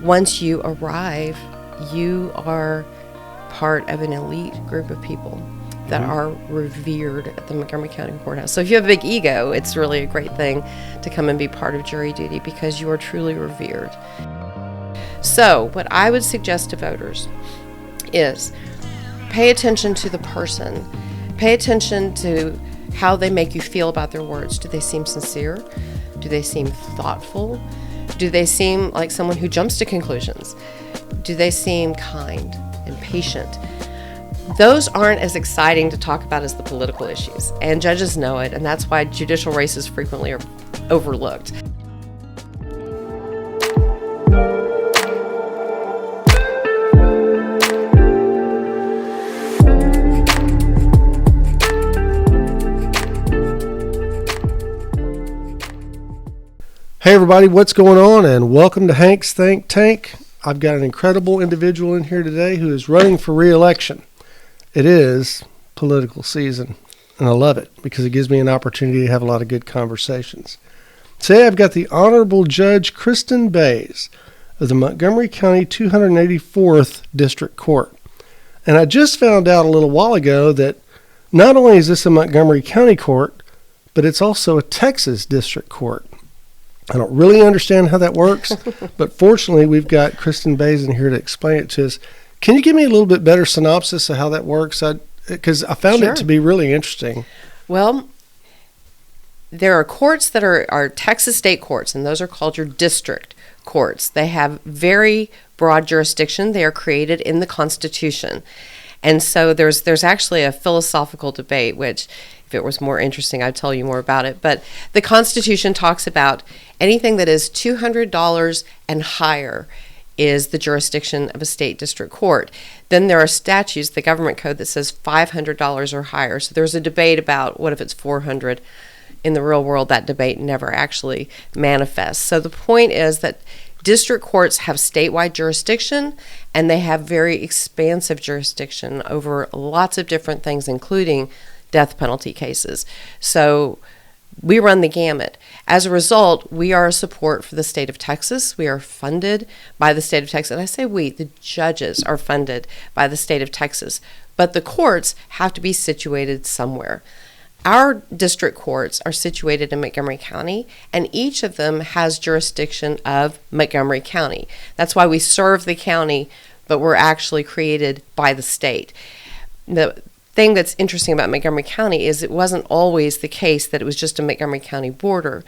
once you arrive, you are part of an elite group of people that are revered at the Montgomery County Courthouse. So if you have a big ego, it's really a great thing to come and be part of jury duty because you are truly revered. So what I would suggest to voters is pay attention to the person. Pay attention to how they make you feel about their words. Do they seem sincere? Do they seem thoughtful? Do they seem like someone who jumps to conclusions? Do they seem kind and patient? Those aren't as exciting to talk about as the political issues, and judges know it, and that's why judicial races frequently are overlooked. Hey everybody, what's going on? And welcome to Hank's Think Tank. I've got an incredible individual in here today who is running for re-election. It is political season, and I love it because it gives me an opportunity to have a lot of good conversations. Today I've got the Honorable Judge Kristin Bays of the Montgomery County 284th District Court. And I just found out a little while ago that not only is this a Montgomery County court, but it's also a Texas District Court. I don't really understand how that works, but fortunately we've got Kristin Bays in here to explain it to us. Can you give me a little bit better synopsis of how that works? Because I found it to be really interesting. Well, there are courts that are Texas state courts, and those are called your district courts. They have very broad jurisdiction. They are created in the Constitution. And so there's actually a philosophical debate, which if it was more interesting, I'd tell you more about it. But the Constitution talks about anything that is $200 and higher is the jurisdiction of a state district court. Then there are statutes, the government code, that says $500 or higher. So there's a debate about what if it's $400. In the real world, that debate never actually manifests. So the point is that district courts have statewide jurisdiction, and they have very expansive jurisdiction over lots of different things, including death penalty cases. So we run the gamut. As a result, we are a support for the state of Texas. We are funded by the state of Texas. And I say we, the judges are funded by the state of Texas. But the courts have to be situated somewhere. Our district courts are situated in Montgomery County, and each of them has jurisdiction of Montgomery County. That's why we serve the county, but we're actually created by the state. The thing that's interesting about Montgomery County is it wasn't always the case that it was just a Montgomery County border.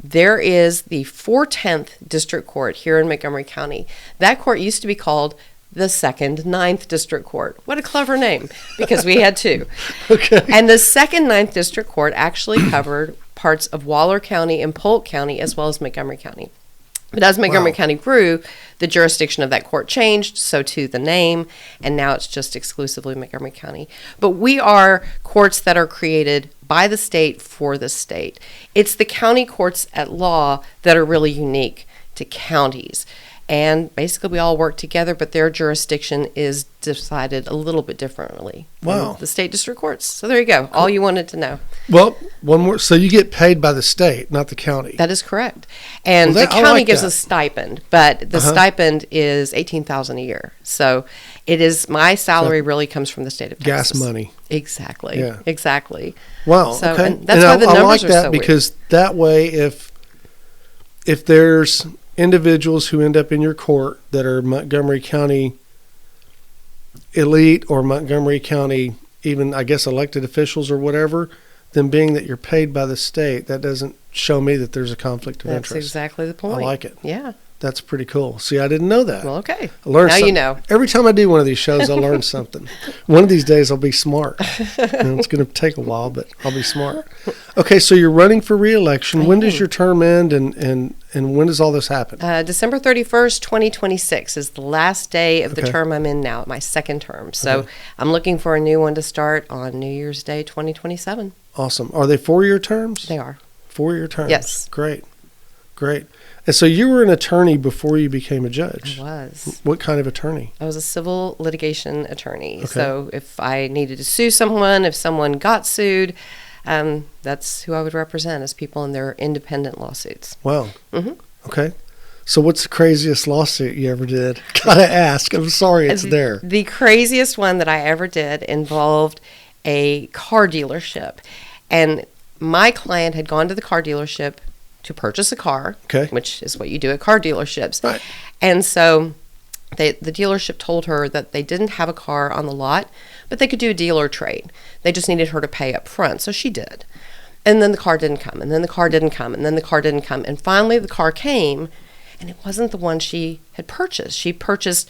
There is the 410th District Court here in Montgomery County. That court used to be called the 2nd 9th District Court. What a clever name, because we had two. Okay. And the 2nd 9th District Court actually covered parts of Waller County and Polk County as well as Montgomery County. But as Montgomery County grew, the jurisdiction of that court changed, so too the name, and now it's just exclusively Montgomery County. But we are courts that are created by the state for the state. It's the county courts at law that are really unique to counties. And basically we all work together, but their jurisdiction is decided a little bit differently than the state district courts. So there you go. Cool. All you wanted to know. Well, one more. So you get paid by the state, not the county. That is correct. And the county gives a stipend, but the stipend is $18,000 a year. So it is, my salary really comes from the state of Texas. Gas money. Exactly. Yeah. Exactly. Wow. So, okay. And that's why the numbers I like are that so because weird. That way, if there's individuals who end up in your court that are Montgomery County elite or Montgomery County, even I guess elected officials or whatever, then being that you're paid by the state, that doesn't show me that there's a conflict of interest. That's exactly the point. I like it. Yeah. That's pretty cool. See, I didn't know that. Well, okay. I learned now something. You know. Every time I do one of these shows, I'll learn something. One of these days, I'll be smart. It's going to take a while, but I'll be smart. Okay, so you're running for re-election. When does your term end, and when does all this happen? December 31st, 2026 is the last day of the term I'm in now, my second term. So I'm looking for a new one to start on New Year's Day, 2027. Awesome. Are they 4-year terms? They are. 4-year terms? Yes. Great. And so you were an attorney before you became a judge. I was. What kind of attorney? I was a civil litigation attorney. Okay. So if I needed to sue someone, if someone got sued, that's who I would represent as people in their independent lawsuits. Wow. Mm-hmm. Okay. So what's the craziest lawsuit you ever did? Gotta ask. I'm sorry it's there. The craziest one that I ever did involved a car dealership. And my client had gone to the car dealership to purchase a car, Okay. which is what you do at car dealerships. Right. And so the dealership told her that they didn't have a car on the lot, but they could do a dealer trade. They just needed her to pay up front. So she did. And then the car didn't come, and then the car didn't come, and then the car didn't come. And finally the car came, and it wasn't the one she had purchased. She purchased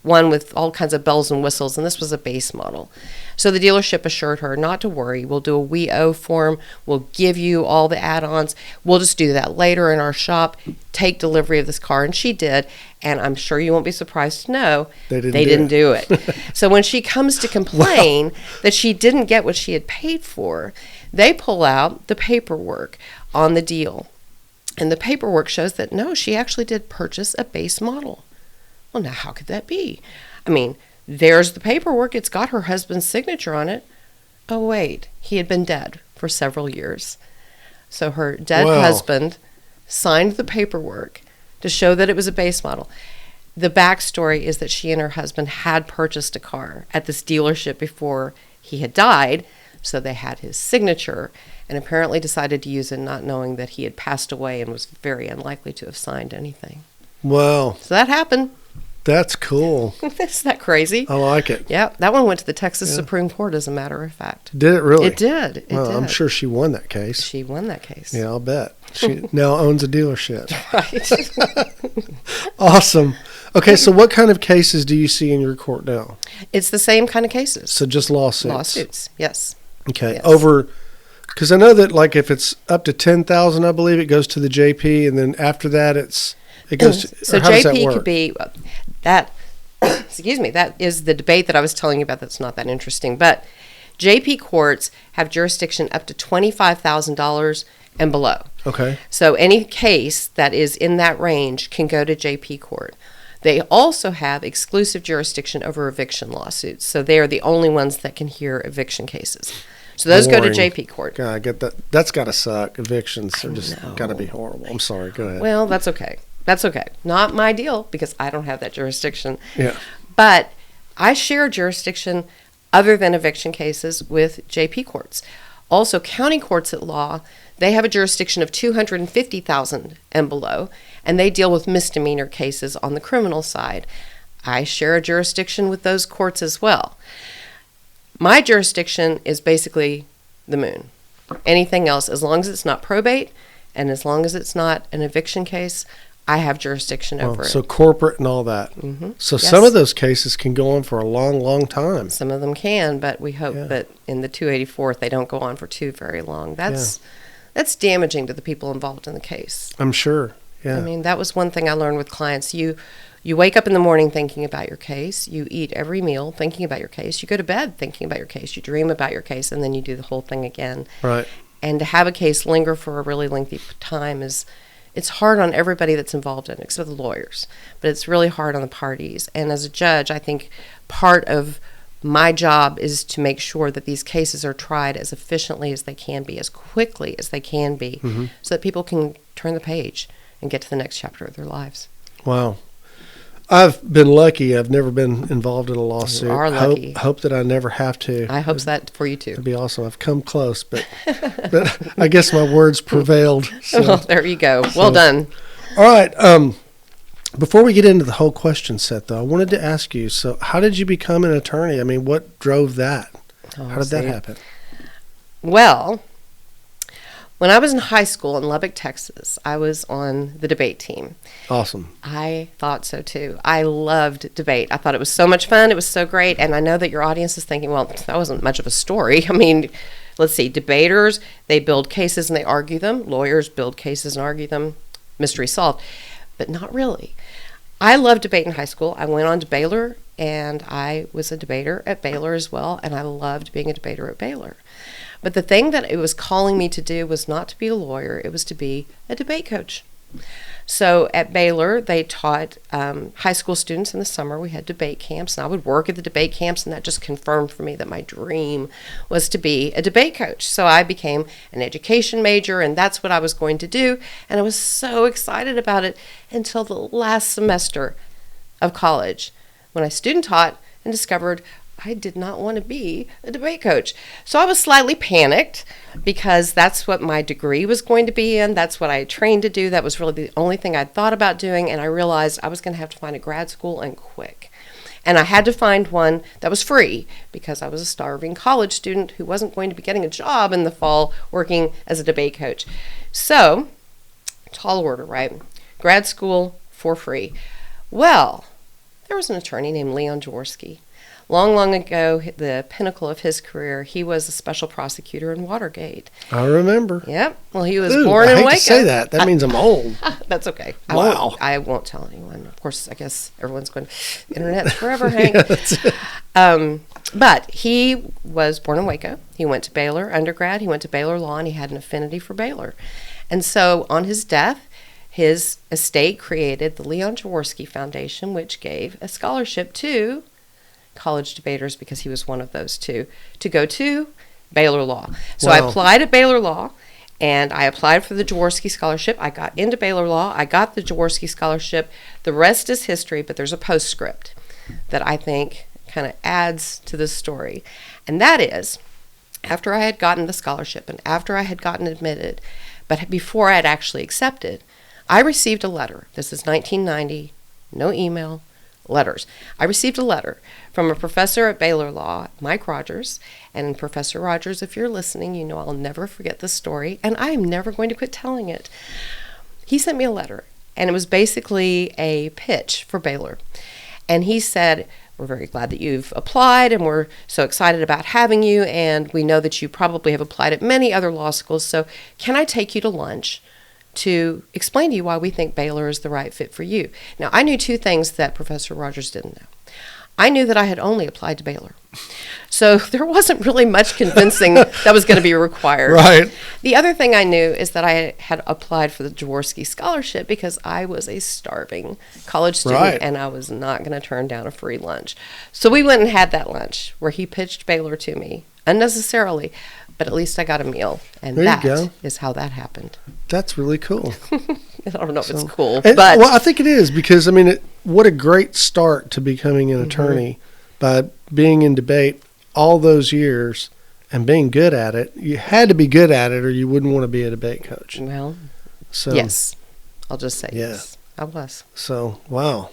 one with all kinds of bells and whistles, and this was a base model. So the dealership assured her not to worry. We'll do a we owe form. We'll give you all the add-ons. We'll just do that later in our shop. Take delivery of this car. And she did. And I'm sure you won't be surprised to know they didn't do it. So when she comes to complain that she didn't get what she had paid for, they pull out the paperwork on the deal. And the paperwork shows that, no, she actually did purchase a base model. Well, now, how could that be? I mean, there's the paperwork. It's got her husband's signature on it. Oh, wait. He had been dead for several years. So her dead husband signed the paperwork to show that it was a base model. The backstory is that she and her husband had purchased a car at this dealership before he had died. So they had his signature and apparently decided to use it not knowing that he had passed away and was very unlikely to have signed anything. Wow. So that happened. That's cool. Isn't that crazy? I like it. Yeah, that one went to the Texas Supreme Court, as a matter of fact. Did it really? It did. It Well, did. I'm sure she won that case. She won that case. Yeah, I'll bet. She now owns a dealership. Right. Awesome. Okay, so what kind of cases do you see in your court now? It's the same kind of cases. So just lawsuits? Lawsuits, yes. Okay, Yes. over, because I know that like if it's up to 10,000, I believe it goes to the JP, and then after that it goes to, So or how does that JP work? could be that. Excuse me. That is the debate that I was telling you about. That's not that interesting. But JP courts have jurisdiction up to $25,000 and below. Okay. So any case that is in that range can go to JP court. They also have exclusive jurisdiction over eviction lawsuits. So they are the only ones that can hear eviction cases. So those go to Boring. JP court. God, I get that. That's got to suck. Evictions are I just know. got to be horrible. I'm sorry. Go ahead. Well, that's okay. That's okay. Not my deal because I don't have that jurisdiction. Yeah. But I share jurisdiction other than eviction cases with JP courts. Also, county courts at law, they have a jurisdiction of $250,000 and below, and they deal with misdemeanor cases on the criminal side. I share a jurisdiction with those courts as well. My jurisdiction is basically the moon. Anything else, as long as it's not probate and as long as it's not an eviction case, I have jurisdiction over So it. corporate and all that. Mm-hmm. So Yes. some of those cases can go on for a long, long time. Some of them can, but we hope Yeah. that in the 284th they don't go on for too very long. That's damaging to the people involved in the case. I'm sure. Yeah. I mean, that was one thing I learned with clients. You wake up in the morning thinking about your case. You eat every meal thinking about your case. You go to bed thinking about your case. You dream about your case, and then you do the whole thing again. Right. And to have a case linger for a really lengthy time it's hard on everybody that's involved in it, except the lawyers. But it's really hard on the parties. And as a judge, I think part of my job is to make sure that these cases are tried as efficiently as they can be, as quickly as they can be, so that people can turn the page and get to the next chapter of their lives. Wow. I've been lucky. I've never been involved in a lawsuit. You are lucky. Hope that I never have to. I hope that for you It'd too. be awesome. I've come close, but I guess my words prevailed. So. Well, there you go. Well done. All right. Before we get into the whole question set, though, I wanted to ask you, so how did you become an attorney? I mean, what drove that? How did that happen? Well, when I was in high school in Lubbock, Texas, I was on the debate team. Awesome. I thought so too. I loved debate. I thought it was so much fun. It was so great. And I know that your audience is thinking, well, that wasn't much of a story. I mean, let's see. Debaters, they build cases and they argue them. Lawyers build cases and argue them. Mystery solved. But not really. I loved debate in high school. I went on to Baylor, and I was a debater at Baylor as well. And I loved being a debater at Baylor. But the thing that it was calling me to do was not to be a lawyer. It was to be a debate coach. So at Baylor, they taught high school students in the summer. We had debate camps, and I would work at the debate camps, and that just confirmed for me that my dream was to be a debate coach. So I became an education major, and that's what I was going to do. And I was so excited about it until the last semester of college, when I student taught and discovered I did not want to be a debate coach. So I was slightly panicked because that's what my degree was going to be in. That's what I had trained to do. That was really the only thing I'd thought about doing. And I realized I was going to have to find a grad school and quick. And I had to find one that was free because I was a starving college student who wasn't going to be getting a job in the fall working as a debate coach. So, tall order, right? Grad school for free. Well, there was an attorney named Leon Jaworski. Long ago, the pinnacle of his career, he was a special prosecutor in Watergate. I remember. Yep. Well, he was born in Waco. I hate to say that. That means I'm old. That's okay. Wow. I won't tell anyone. Of course, I guess everyone's going, internet's forever, Hank. Yeah, that's it. But he was born in Waco. He went to Baylor undergrad. He went to Baylor Law, and he had an affinity for Baylor. And so on his death, his estate created the Leon Jaworski Foundation, which gave a scholarship to college debaters, because he was one of those two, to go to Baylor Law. So I applied at Baylor Law, and I applied for the Jaworski Scholarship. I got into Baylor Law. I got the Jaworski Scholarship. The rest is history, but there's a postscript that I think kind of adds to this story. And that is, after I had gotten the scholarship and after I had gotten admitted, but before I had actually accepted, I received a letter. This is 1990, no email, letters. I received a letter from a professor at Baylor Law, Mike Rogers. And Professor Rogers, if you're listening, you know I'll never forget this story, and I am never going to quit telling it. He sent me a letter, and it was basically a pitch for Baylor. And he said, "We're very glad that you've applied, and we're so excited about having you, and we know that you probably have applied at many other law schools, so can I take you to lunch to explain to you why we think Baylor is the right fit for you?" Now, I knew two things that Professor Rogers didn't know. I knew that I had only applied to Baylor. So there wasn't really much convincing that was going to be required. Right. The other thing I knew is that I had applied for the Jaworski Scholarship because I was a starving college student, Right. and I was not going to turn down a free lunch. So we went and had that lunch where he pitched Baylor to me, unnecessarily, but at least I got a meal. And There you that go. is how that happened. That's really cool. I don't know if it's cool, And, but well, I think it is, because I mean, what a great start to becoming an attorney by being in debate all those years and being good at it. You had to be good at it, or you wouldn't want to be a debate coach. well, So yes, I'll just say Yeah. yes, I was. So wow,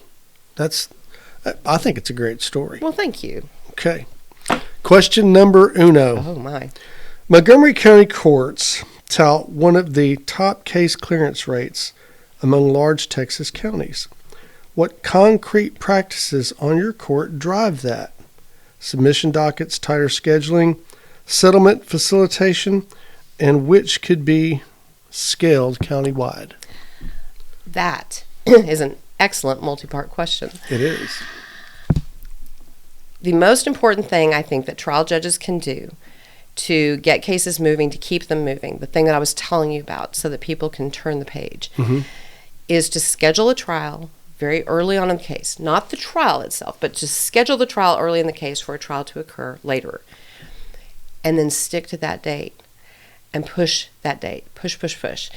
I think it's a great story. Well, thank you. Okay, question number uno. Oh my. Montgomery County courts tout one of the top case clearance rates among large Texas counties. What concrete practices on your court drive that? Submission dockets, tighter scheduling, settlement facilitation, and which could be scaled countywide? That is an excellent multi-part question. It is. The most important thing I think that trial judges can do to get cases moving, to keep them moving, the thing that I was telling you about so that people can turn the page, is to schedule a trial very early on in the case. Not the trial itself, but just schedule the trial early in the case for a trial to occur later. And then stick to that date and push that date. Push.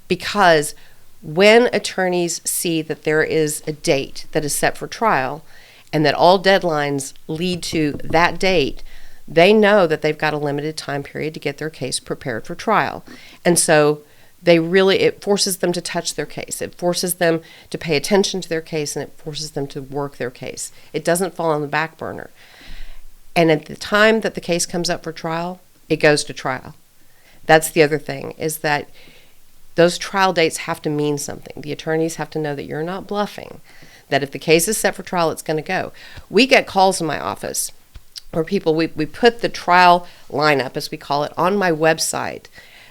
Because when attorneys see that there is a date that is set for trial and that all deadlines lead to that date, they know that they've got a limited time period to get their case prepared for trial. And so it forces them to touch their case. It forces them to pay attention to their case, and it forces them to work their case. It doesn't fall on the back burner. And at the time that the case comes up for trial, it goes to trial. That's the other thing, is that those trial dates have to mean something. The attorneys have to know that you're not bluffing, that if the case is set for trial, it's going to go. We get calls in my office where we put the trial lineup, as we call it, on my website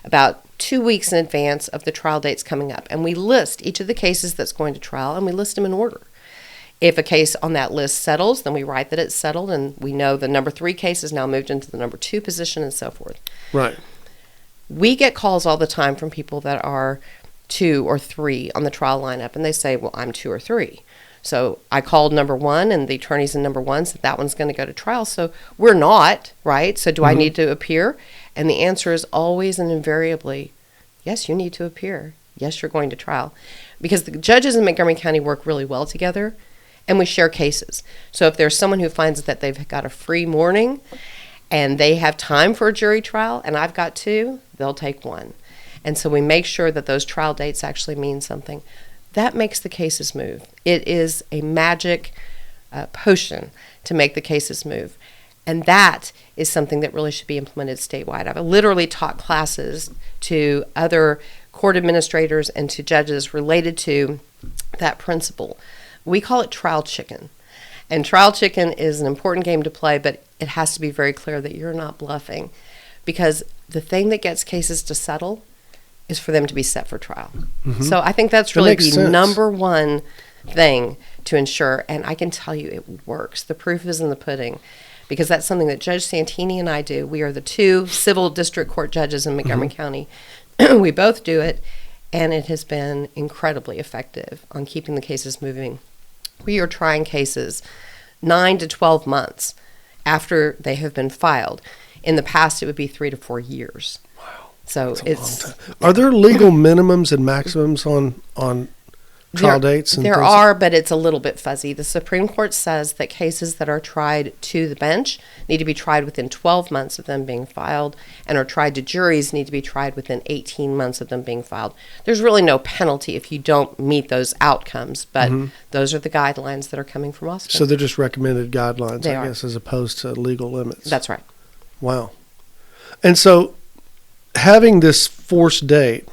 about 2 weeks in advance of the trial dates coming up. And we list each of the cases that's going to trial, and we list them in order. If a case on that list settles, then we write that it's settled, and we know the number 3 case is now moved into the number 2 position, and so forth. Right. We get calls all the time from people that are 2 or 3 on the trial lineup, and they say, well, I'm 2 or 3. So I called number 1, and the attorneys in number 1 said that one's going to go to trial. So we're not, right? So do I need to appear? And the answer is always and invariably, yes, you need to appear. Yes, you're going to trial. Because the judges in Montgomery County work really well together, and we share cases. So if there's someone who finds that they've got a free morning and they have time for a jury trial, and I've got 2, they'll take 1. And so we make sure that those trial dates actually mean something. That makes the cases move. It is a magic potion to make the cases move. And that is something that really should be implemented statewide. I've literally taught classes to other court administrators and to judges related to that principle. We call it trial chicken. And trial chicken is an important game to play, but it has to be very clear that you're not bluffing. Because the thing that gets cases to settle is for them to be set for trial. So I think that's really the number one thing to ensure. And I can tell you it works. The proof is in the pudding. Because that's something that Judge Santini and I do. We are the 2 civil district court judges in Montgomery County. We both do it, and it has been incredibly effective on keeping the cases moving. We are trying cases 9 to 12 months after they have been filed. In the past, it would be 3 to 4 years. Wow. So it's. Are there legal minimums and maximums on trial dates? There are, but it's a little bit fuzzy. The Supreme Court says that cases that are tried to the bench need to be tried within 12 months of them being filed, and are tried to juries need to be tried within 18 months of them being filed. There's really no penalty if you don't meet those outcomes, but those are the guidelines that are coming from Austin. So they're just recommended guidelines, They I are. guess, as opposed to legal limits. That's right. Wow. And so having this forced date,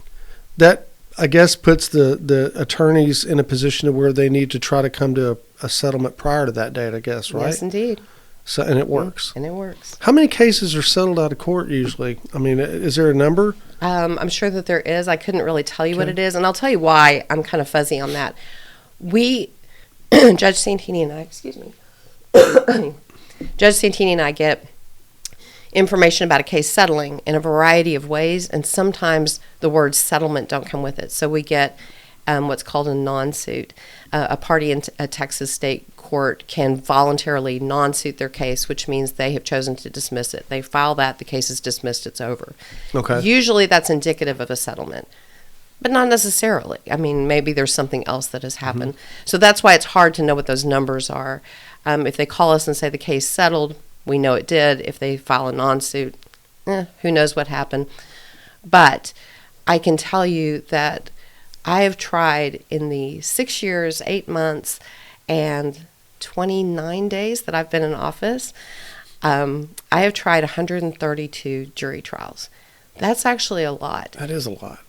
that I guess puts the attorneys in a position to where they need to try to come to a settlement prior to that date, I guess, right? Yes, indeed. So, and it works. And it works. How many cases are settled out of court usually? I mean, is there a number? I'm sure that there is. I couldn't really tell you what it is, and I'll tell you why I'm kind of fuzzy on that. Judge Santini and I, Judge Santini and I get information about a case settling in a variety of ways, and sometimes the words settlement don't come with it. So we get what's called a non-suit. A party in a Texas state court can voluntarily non-suit their case, which means they have chosen to dismiss it. They file that, the case is dismissed, it's over. Okay. Usually that's indicative of a settlement, but not necessarily. I mean, maybe there's something else that has happened. So that's why it's hard to know what those numbers are. If they call us and say the case settled, we know it did. If they file a non-suit, who knows what happened. But I can tell you that I have tried in the 6 years, 8 months, and 29 days that I've been in office, I have tried 132 jury trials. That's actually a lot. That is a lot.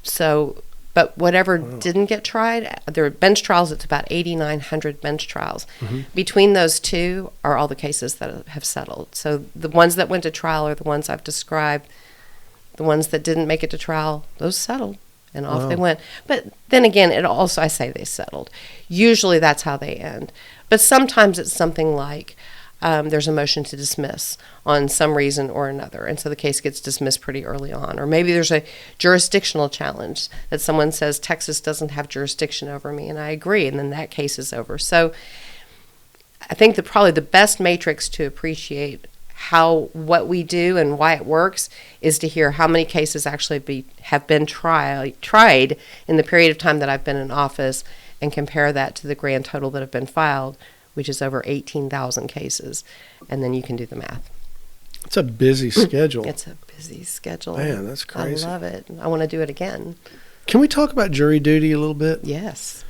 So, but whatever didn't get tried, there are bench trials, it's about 8,900 bench trials. Between those two are all the cases that have settled. So the ones that went to trial are the ones I've described. The ones that didn't make it to trial, those settled, and off they went. But then again, it also, I say they settled. Usually that's how they end. But sometimes it's something like there's a motion to dismiss on some reason or another, and so the case gets dismissed pretty early on. Or maybe there's a jurisdictional challenge that someone says Texas doesn't have jurisdiction over me, and I agree, and then that case is over. So I think that probably the best matrix to appreciate what we do and why it works is to hear how many cases actually have been tried in the period of time that I've been in office, and compare that to the grand total that have been filed, which is over 18,000 cases, and then you can do the math. It's a busy schedule. It's a busy schedule. Man, that's crazy. I love it. I want to do it again. Can we talk about jury duty a little bit? Yes.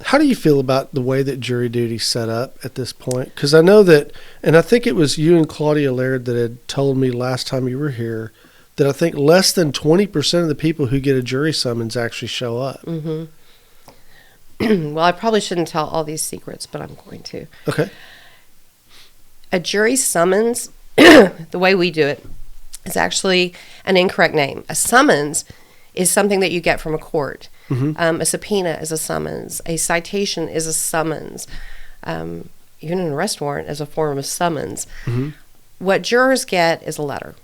How do you feel about the way that jury duty's set up at this point? Because I know that, and I think it was you and Claudia Laird that had told me last time you were here, that I think less than 20% of the people who get a jury summons actually show up. Mm-hmm. Well, I probably shouldn't tell all these secrets, but I'm going to. Okay. A jury summons, the way we do it, is actually an incorrect name. A summons is something that you get from a court. A subpoena is a summons. A citation is a summons. Even an arrest warrant is a form of summons. What jurors get is a letter.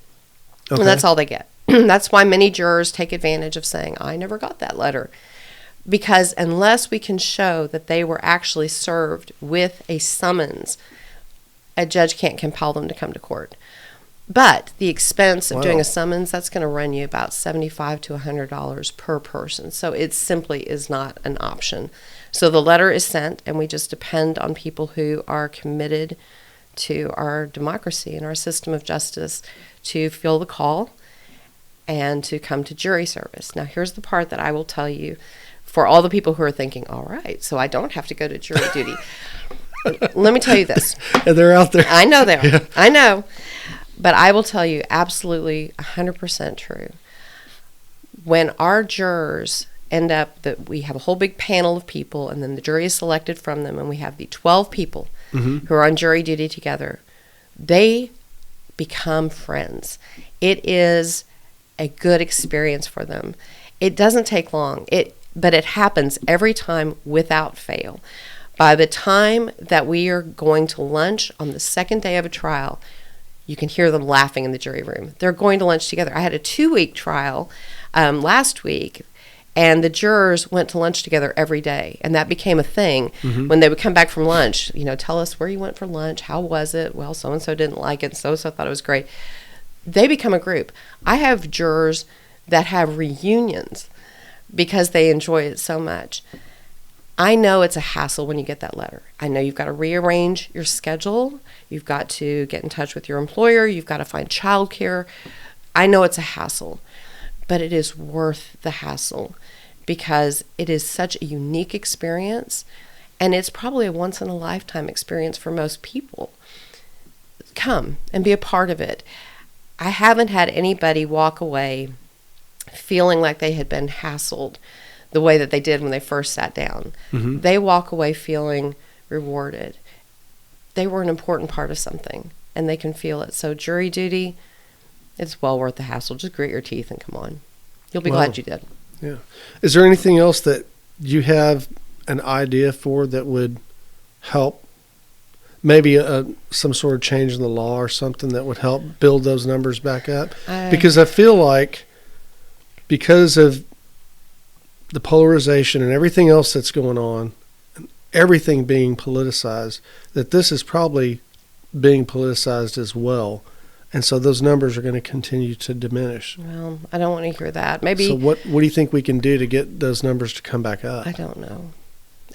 Okay. And that's all they get. That's why many jurors take advantage of saying, I never got that letter. Because unless we can show that they were actually served with a summons, a judge can't compel them to come to court. But the expense of doing a summons, that's going to run you about $75 to $100 per person. So it simply is not an option. So the letter is sent, and we just depend on people who are committed to our democracy and our system of justice to feel the call and to come to jury service. Now, here's the part that I will tell you for all the people who are thinking, all right, so I don't have to go to jury duty. Let me tell you this. And they're out there. I know they are. Yeah. I know. But I will tell you absolutely 100% true. When our jurors end up, that we have a whole big panel of people, and then the jury is selected from them, and we have the 12 people who are on jury duty together, they become friends. It is a good experience for them. It doesn't take long, but it happens every time without fail. By the time that we are going to lunch on the second day of a trial, you can hear them laughing in the jury room. They're going to lunch together. I had a 2-week trial last week, and the jurors went to lunch together every day, and that became a thing. When they would come back from lunch, tell us where you went for lunch, how was it? Well, so-and-so didn't like it, so-and-so thought it was great. They become a group. I have jurors that have reunions because they enjoy it so much. I know it's a hassle when you get that letter. I know you've got to rearrange your schedule. You've got to get in touch with your employer. You've got to find childcare. I know it's a hassle, but it is worth the hassle because it is such a unique experience, and it's probably a once-in-a-lifetime experience for most people. Come and be a part of it. I haven't had anybody walk away feeling like they had been hassled the way that they did when they first sat down. They walk away feeling rewarded. They were an important part of something, and they can feel it. So jury duty, it's well worth the hassle. Just grit your teeth and come on. You'll be glad you did. Yeah. Is there anything else that you have an idea for that would help? Maybe some sort of change in the law or something that would help build those numbers back up? Because I feel like because of the polarization and everything else that's going on, and everything being politicized, that this is probably being politicized as well. And so those numbers are going to continue to diminish. Well, I don't want to hear that. Maybe. So what do you think we can do to get those numbers to come back up? I don't know.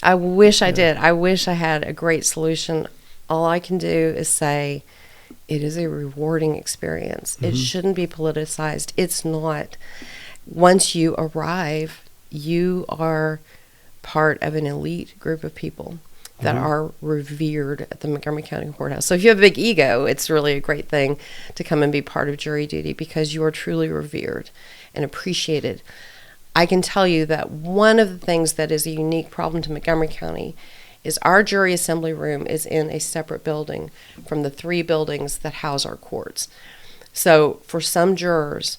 I wish I did. I wish I had a great solution. All I can do is say it is a rewarding experience. It shouldn't be politicized. It's not. Once you arrive, you are part of an elite group of people that are revered at the Montgomery County Courthouse. So if you have a big ego, it's really a great thing to come and be part of jury duty because you are truly revered and appreciated. I can tell you that one of the things that is a unique problem to Montgomery County is our jury assembly room is in a separate building from the 3 buildings that house our courts. So for some jurors,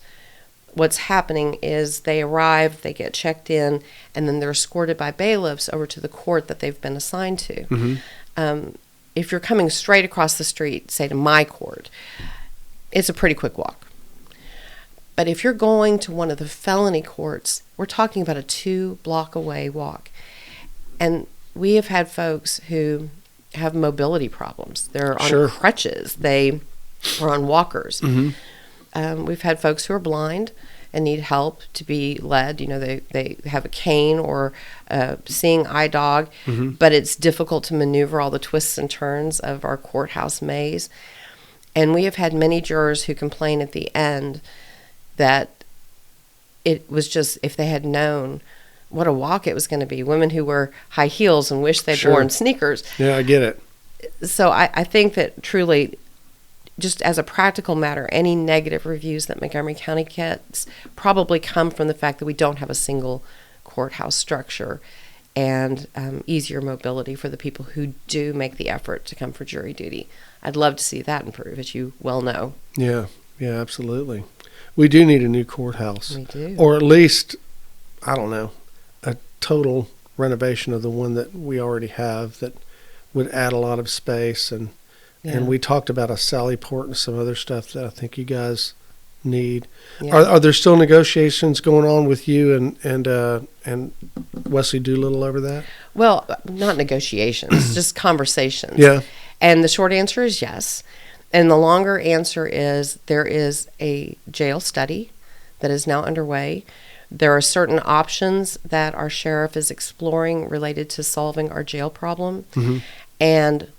what's happening is they arrive, they get checked in, and then they're escorted by bailiffs over to the court that they've been assigned to. If you're coming straight across the street, say to my court, it's a pretty quick walk. But if you're going to one of the felony courts, we're talking about a 2-block away walk. And we have had folks who have mobility problems. They're on crutches. They are on walkers. We've had folks who are blind and need help to be led. They have a cane or a seeing eye dog, but it's difficult to maneuver all the twists and turns of our courthouse maze. And we have had many jurors who complain at the end that it was just, if they had known what a walk it was going to be. Women who wear high heels and wish they'd worn sneakers. Yeah, I get it. So I think that truly, just as a practical matter, any negative reviews that Montgomery County gets probably come from the fact that we don't have a single courthouse structure and easier mobility for the people who do make the effort to come for jury duty. I'd love to see that improve, as you well know. Yeah, absolutely. We do need a new courthouse. We do. Or at least, I don't know, a total renovation of the one that we already have that would add a lot of space. And we talked about a Sally Port and some other stuff that I think you guys need. Yeah. Are there still negotiations going on with you and Wesley Doolittle over that? Well, not negotiations, just conversations. Yeah. And the short answer is yes. And the longer answer is there is a jail study that is now underway. There are certain options that our sheriff is exploring related to solving our jail problem. Mm-hmm. And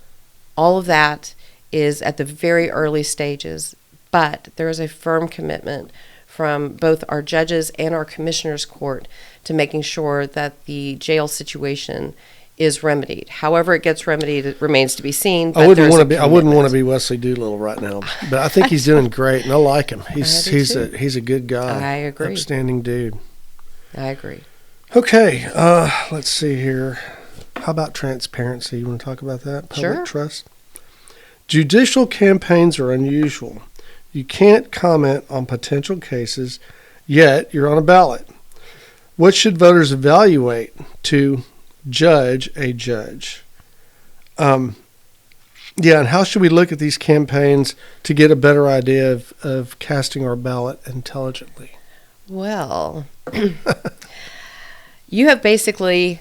all of that is at the very early stages. But there is a firm commitment from both our judges and our commissioner's court to making sure that the jail situation is remedied. However it gets remedied, it remains to be seen. I wouldn't want to be Wesley Doolittle right now, but I think he's doing great, and I like him. He's a good guy. I agree. Upstanding dude. I agree. Okay, let's see here. How about transparency? You want to talk about that? Public trust. Judicial campaigns are unusual. You can't comment on potential cases, yet you're on a ballot. What should voters evaluate to judge a judge? And how should we look at these campaigns to get a better idea of casting our ballot intelligently? Well, you have basically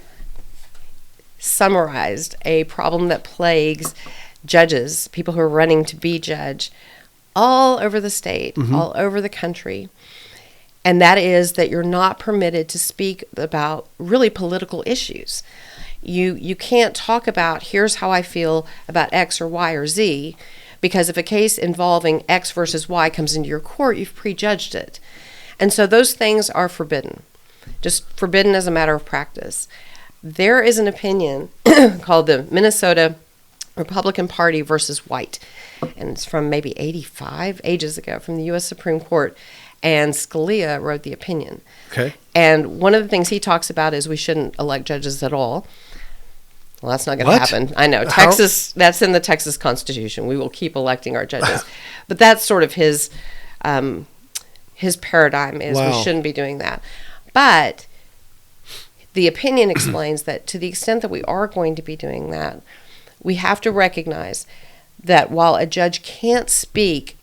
summarized a problem that plagues judges, people who are running to be judge, all over the state, all over the country. And that is that you're not permitted to speak about really political issues. You can't talk about, here's how I feel about X or Y or Z, because if a case involving X versus Y comes into your court, you've prejudged it. And so those things are forbidden, just forbidden as a matter of practice. There is an opinion called the Minnesota Republican Party versus White, and it's from maybe 85 ages ago from the U.S. Supreme Court, and Scalia wrote the opinion. Okay. And one of the things he talks about is we shouldn't elect judges at all. Well, that's not going to happen. I know. Texas, that's in the Texas Constitution. We will keep electing our judges. But that's sort of his paradigm is we shouldn't be doing that. But the opinion explains that to the extent that we are going to be doing that, we have to recognize that while a judge can't speak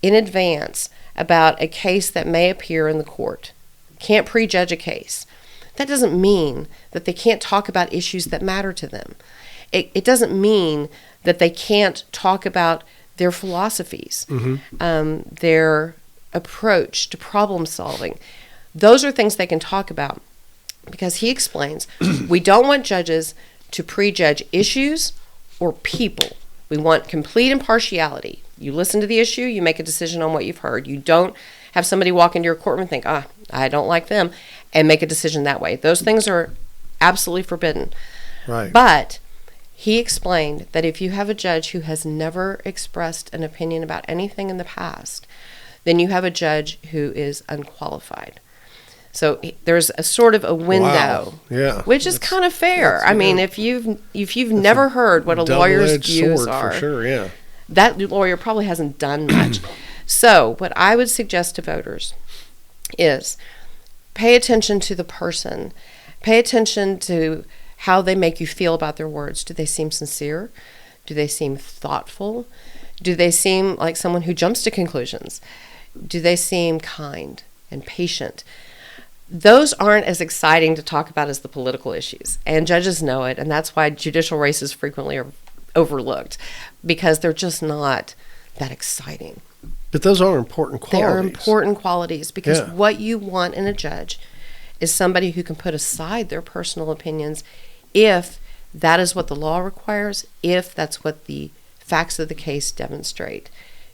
in advance about a case that may appear in the court, can't prejudge a case, that doesn't mean that they can't talk about issues that matter to them. It doesn't mean that they can't talk about their philosophies, their approach to problem solving. Those are things they can talk about, because he explains we don't want judges to prejudge issues or people. We want complete impartiality. You listen to the issue, you make a decision on what you've heard. You don't have somebody walk into your courtroom and think, I don't like them, and make a decision that way. Those things are absolutely forbidden. Right. But he explained that if you have a judge who has never expressed an opinion about anything in the past, then you have a judge who is unqualified. So there's a sort of a window, which is kind of fair. I mean, if you've never heard what a lawyer's views are, for sure, yeah, that lawyer probably hasn't done much. So what I would suggest to voters is pay attention to the person, pay attention to how they make you feel about their words. Do they seem sincere? Do they seem thoughtful? Do they seem like someone who jumps to conclusions? Do they seem kind and patient? Those aren't as exciting to talk about as the political issues, and judges know it, and that's why judicial races frequently are overlooked, because they're just not that exciting. But those are important qualities. They are important qualities, because what you want in a judge is somebody who can put aside their personal opinions if that is what the law requires, if that's what the facts of the case demonstrate.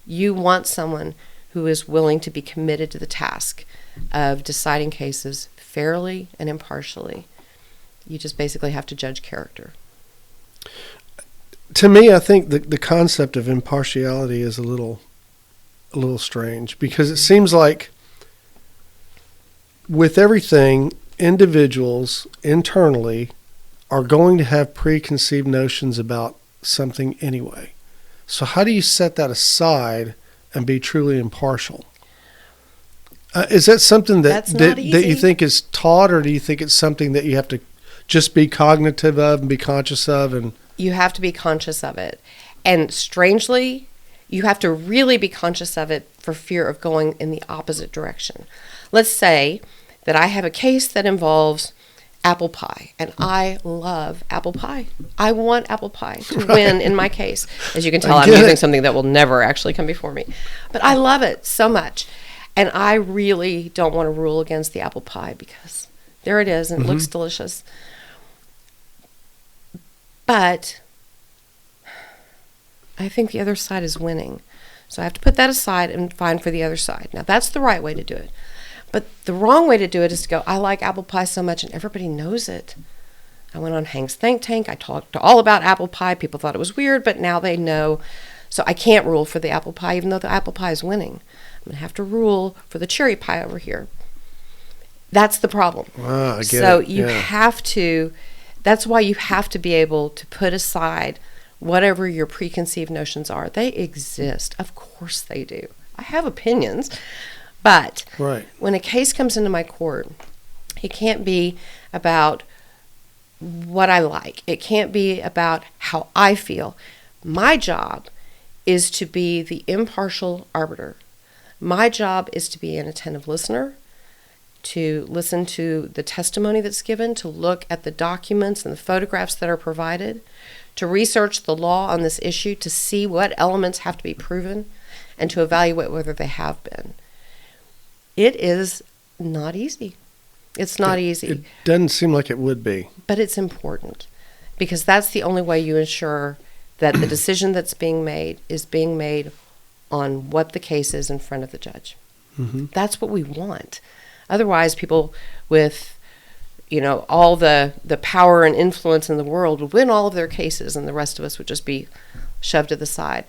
You want someone who is willing to be committed to the task of deciding cases fairly and impartially. You just basically have to judge character. To me, I think the concept of impartiality is a little strange, because it seems like with everything, individuals internally are going to have preconceived notions about something anyway. So how do you set that aside and be truly impartial? Is that something that you think is taught, or do you think it's something that you have to just be cognitive of and be conscious of? And you have to be conscious of it. And strangely, you have to really be conscious of it for fear of going in the opposite direction. Let's say that I have a case that involves apple pie, and I love apple pie. I want apple pie to win in my case. As you can tell, I'm using something that will never actually come before me. But I love it so much. And I really don't want to rule against the apple pie because there it is, and it looks delicious. But I think the other side is winning. So I have to put that aside and find for the other side. Now, that's the right way to do it. But the wrong way to do it is to go, I like apple pie so much, and everybody knows it. I went on Hank's Think Tank. I talked all about apple pie. People thought it was weird, but now they know. So I can't rule for the apple pie, even though the apple pie is winning. I'm going to have to rule for the cherry pie over here. That's the problem. Wow, I get so it. you have to, that's why you have to be able to put aside whatever your preconceived notions are. They exist. Of course they do. I have opinions. But when a case comes into my court, it can't be about what I like. It can't be about how I feel. My job is to be the impartial arbiter. My job is to be an attentive listener, to listen to the testimony that's given, to look at the documents and the photographs that are provided, to research the law on this issue, to see what elements have to be proven, and to evaluate whether they have been. It is not easy. It's not easy. It doesn't seem like it would be. But it's important because that's the only way you ensure that the decision that's being made is being made on what the case is in front of the judge. That's what we want. Otherwise, people with, all the power and influence in the world would win all of their cases, and the rest of us would just be shoved to the side.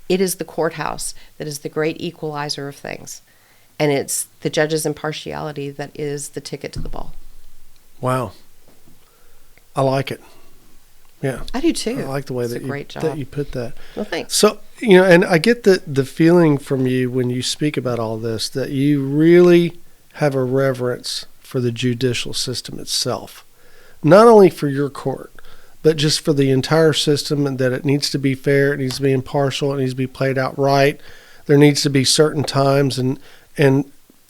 It is the courthouse that is the great equalizer of things. And it's the judge's impartiality that is the ticket to the ball. Wow. I like it. Yeah. I do too. I like the way that you put that. Well, thanks. So, and I get the feeling from you when you speak about all this that you really have a reverence for the judicial system itself. Not only for your court, but just for the entire system, and that it needs to be fair, it needs to be impartial, it needs to be played out right. There needs to be certain times and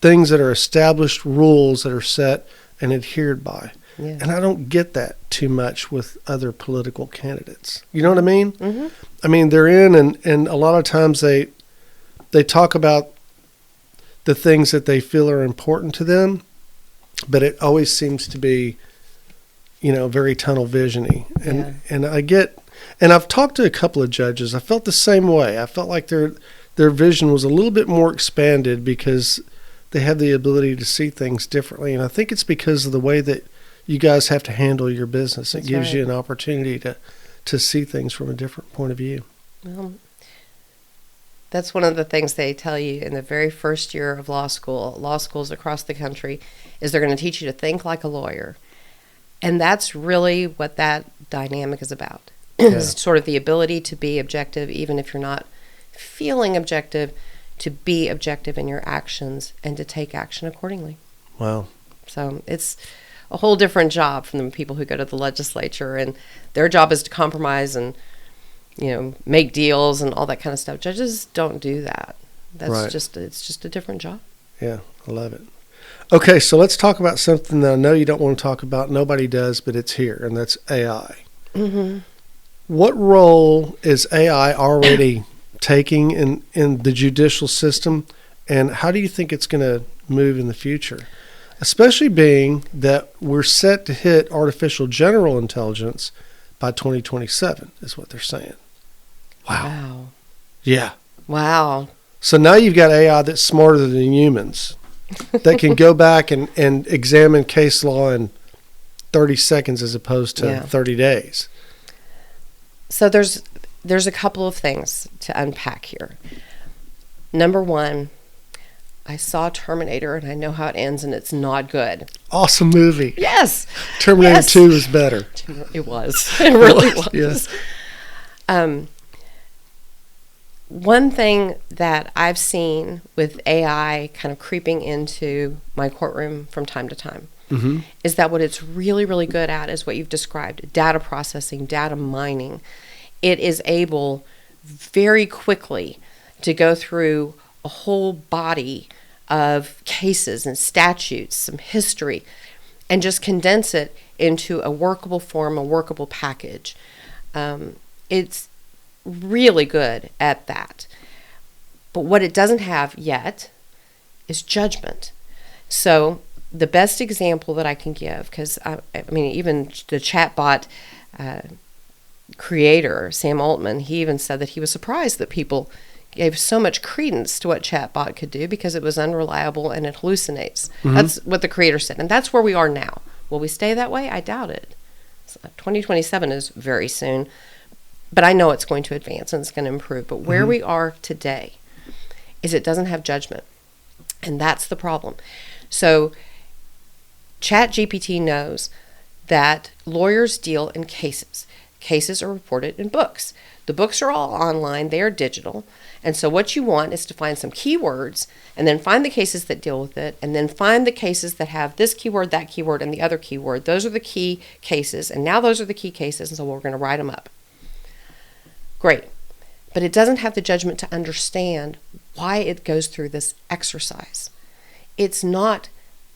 things that are established, rules that are set and adhered by. Yeah. And I don't get that too much with other political candidates. You know what I mean? I mean, they're in and a lot of times they talk about the things that they feel are important to them, but it always seems to be, very tunnel vision-y. And I get, and I've talked to a couple of judges. I felt the same way. I felt like their vision was a little bit more expanded because they have the ability to see things differently. And I think it's because of the way that you guys have to handle your business. It gives you an opportunity to see things from a different point of view. Well, that's one of the things they tell you in the very first year of law schools across the country, is they're going to teach you to think like a lawyer. And that's really what that dynamic is about. It's sort of the ability to be objective, even if you're not feeling objective, to be objective in your actions and to take action accordingly. Wow. So it's a whole different job from the people who go to the legislature, and their job is to compromise and make deals and all that kind of stuff. Judges don't do that. That's it's just a different job. Yeah, I love it. Okay, so let's talk about something that I know you don't want to talk about. Nobody does, but it's here, and that's AI. What role is AI already taking in the judicial system, and how do you think it's going to move in the future? Especially being that we're set to hit artificial general intelligence by 2027 is what they're saying. Wow. Yeah. Wow. So now you've got AI that's smarter than humans that can go back and examine case law in 30 seconds as opposed to 30 days. So there's a couple of things to unpack here. Number one, I saw Terminator and I know how it ends, and it's not good. Awesome movie. Yes. Terminator 2 is better. It was. It really was. Yes. One thing that I've seen with AI kind of creeping into my courtroom from time to time is that what it's really, really good at is what you've described: data processing, data mining. It is able very quickly to go through a whole body of cases and statutes, some history, and just condense it into a workable form, a workable package. It's really good at that. But what it doesn't have yet is judgment. So the best example that I can give, because I mean, even the chatbot creator, Sam Altman, he even said that he was surprised that people gave so much credence to what chatbot could do because it was unreliable and it hallucinates. Mm-hmm. That's what the creator said. And that's where we are now. Will we stay that way? I doubt it. 2027 is very soon. But I know it's going to advance and it's going to improve. But where we are today is it doesn't have judgment. And that's the problem. So ChatGPT knows that lawyers deal in cases. Cases are reported in books. The books are all online. They are digital. And so what you want is to find some keywords and then find the cases that deal with it and then find the cases that have this keyword, that keyword, and the other keyword. Those are the key cases. And now those are the key cases. And so we're going to write them up. Great. But it doesn't have the judgment to understand why it goes through this exercise. It's not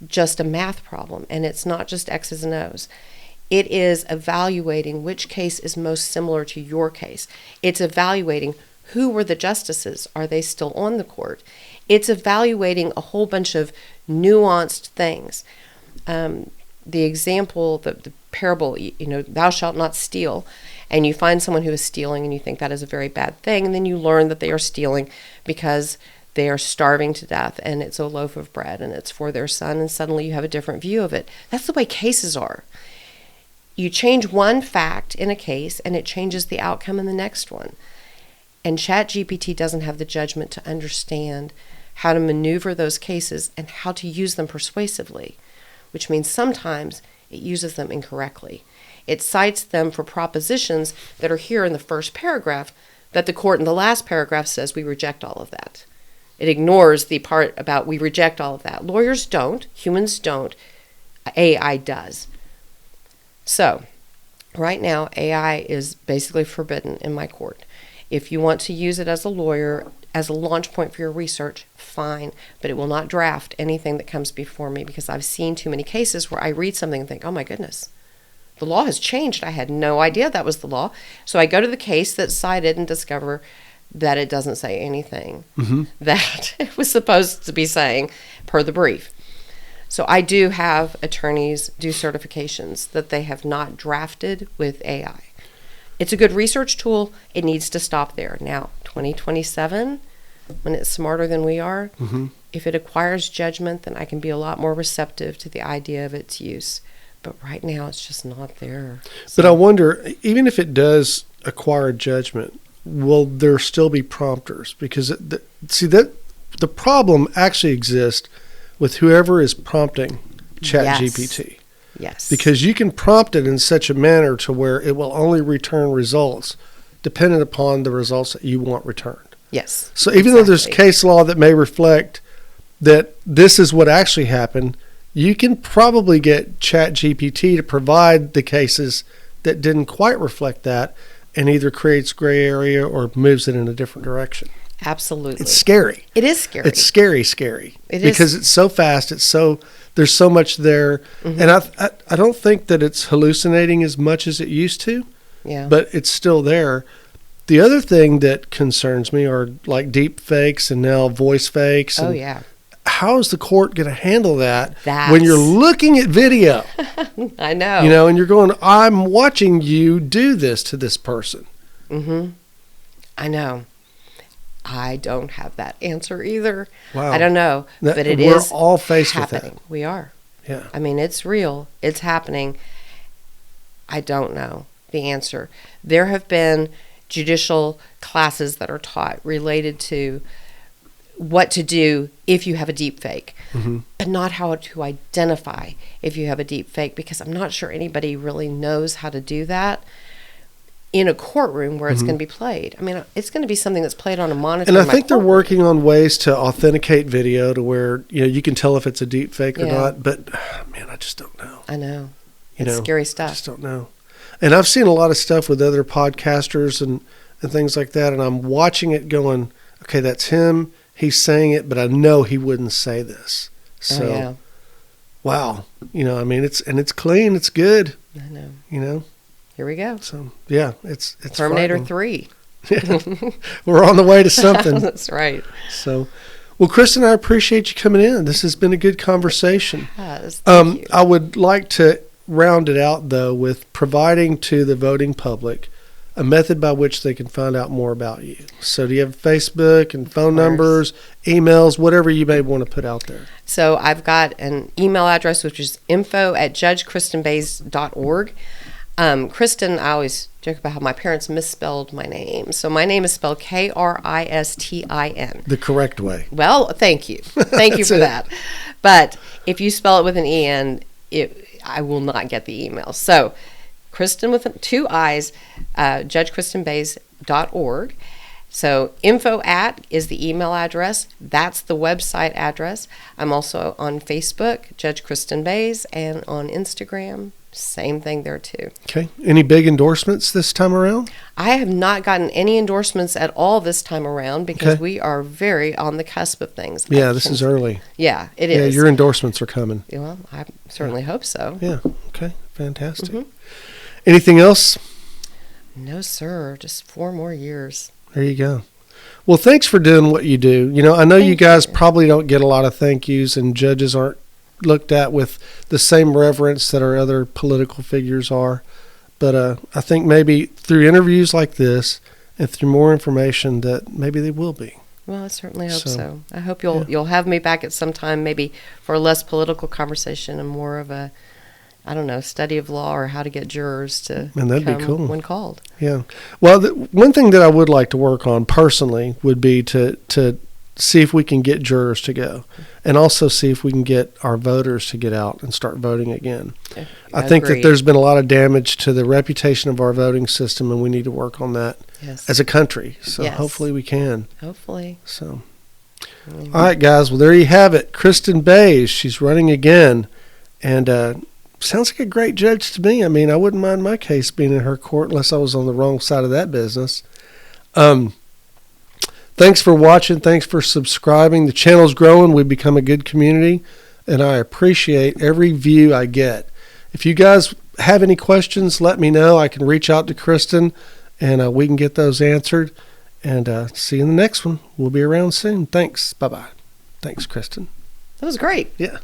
just a math problem, and it's not just X's and O's. It is evaluating which case is most similar to your case. It's evaluating who were the justices. Are they still on the court? It's evaluating a whole bunch of nuanced things. The example, the parable, thou shalt not steal, and you find someone who is stealing and you think that is a very bad thing, and then you learn that they are stealing because they are starving to death and it's a loaf of bread and it's for their son, and suddenly you have a different view of it. That's the way cases are. You change one fact in a case and it changes the outcome in the next one. And ChatGPT doesn't have the judgment to understand how to maneuver those cases and how to use them persuasively, which means sometimes it uses them incorrectly. It cites them for propositions that are here in the first paragraph that the court in the last paragraph says we reject all of that. It ignores the part about we reject all of that. Lawyers don't. Humans don't. AI does. So, right now, AI is basically forbidden in my court. If you want to use it as a lawyer, as a launch point for your research, fine. But it will not draft anything that comes before me because I've seen too many cases where I read something and think, oh my goodness, the law has changed. I had no idea that was the law. So I go to the case that's cited and discover that it doesn't say anything that it was supposed to be saying per the brief. So I do have attorneys do certifications that they have not drafted with AI. It's a good research tool. It needs to stop there. Now, 2027, when it's smarter than we are, if it acquires judgment, then I can be a lot more receptive to the idea of its use. But right now, it's just not there. So. But I wonder, even if it does acquire judgment, will there still be prompters? Because, the problem actually exists with whoever is prompting ChatGPT. Yes. Because you can prompt it in such a manner to where it will only return results dependent upon the results that you want returned. Yes. So even though there's case law that may reflect that this is what actually happened, you can probably get ChatGPT to provide the cases that didn't quite reflect that and either creates gray area or moves it in a different direction. Absolutely. It's scary. It is scary. It's scary. It because is. It's so fast. There's so much there. And I don't think that it's hallucinating as much as it used to. Yeah. But it's still there. The other thing that concerns me are like deep fakes and now voice fakes. Oh, yeah. How is the court going to handle that when you're looking at video? I know. And you're going, I'm watching you do this to this person. I know. I don't have that answer either. Wow. I don't know. But we're all faced happening. with that. We are. Yeah. I mean, it's real. It's happening. I don't know the answer. There have been judicial classes that are taught related to what to do if you have a deep fake, but not how to identify if you have a deep fake, because I'm not sure anybody really knows how to do that in a courtroom where it's going to be played. I mean, it's going to be something that's played on a monitor. And I think they're working on ways to authenticate video to where, you can tell if it's a deep fake or not. But, man, I just don't know. I know. It's scary stuff. I just don't know. And I've seen a lot of stuff with other podcasters and things like that. And I'm watching it going, okay, that's him. He's saying it, but I know he wouldn't say this. So, wow. It's clean. It's good. I know. Here we go. So, yeah, it's Terminator 3. Yeah. We're on the way to something. That's right. So, well, Kristin, I appreciate you coming in. This has been a good conversation. Yes, thank you. I would like to round it out, though, with providing to the voting public a method by which they can find out more about you. So do you have Facebook and phone numbers, emails, whatever you may want to put out there? So I've got an email address, which is info@judgekristinbays.org. Kristin, I always joke about how my parents misspelled my name. So my name is spelled Kristin. The correct way. Well, thank you. Thank you for that. But if you spell it with an E-N, I will not get the email. So Kristin with 2 I's, judgekristinbays.org. So info@ is the email address. That's the website address. I'm also on Facebook, Judge Kristin Bays, and on Instagram, same thing there too. Okay. Any big endorsements this time around? I have not gotten any endorsements at all this time around because we are very on the cusp of things. Yeah, this is early. Yeah, it is. Yeah, your endorsements are coming. Well, I certainly hope so. Yeah. Okay. Fantastic. Mm-hmm. Anything else? No, sir. Just 4 more years. There you go. Well, thanks for doing what you do. I know you guys probably don't get a lot of thank yous, and judges aren't looked at with the same reverence that our other political figures are. But I think maybe through interviews like this and through more information that maybe they will be. Well, I certainly hope so. I hope you'll have me back at some time, maybe for a less political conversation and more of a, I don't know, study of law or how to get jurors to that'd come be cool when called. Yeah. Well, one thing that I would like to work on personally would be to see if we can get jurors to go, and also see if we can get our voters to get out and start voting again. I think that there's been a lot of damage to the reputation of our voting system, and we need to work on that as a country. So hopefully we can. Hopefully. So, all right, guys. Well, there you have it. Kristin Bays. She's running again, and sounds like a great judge to me. I mean, I wouldn't mind my case being in her court unless I was on the wrong side of that business. Thanks for watching. Thanks for subscribing. The channel's growing. We've become a good community, and I appreciate every view I get. If you guys have any questions, let me know. I can reach out to Kristin, and we can get those answered. And see you in the next one. We'll be around soon. Thanks. Bye-bye. Thanks, Kristin. That was great. Yeah.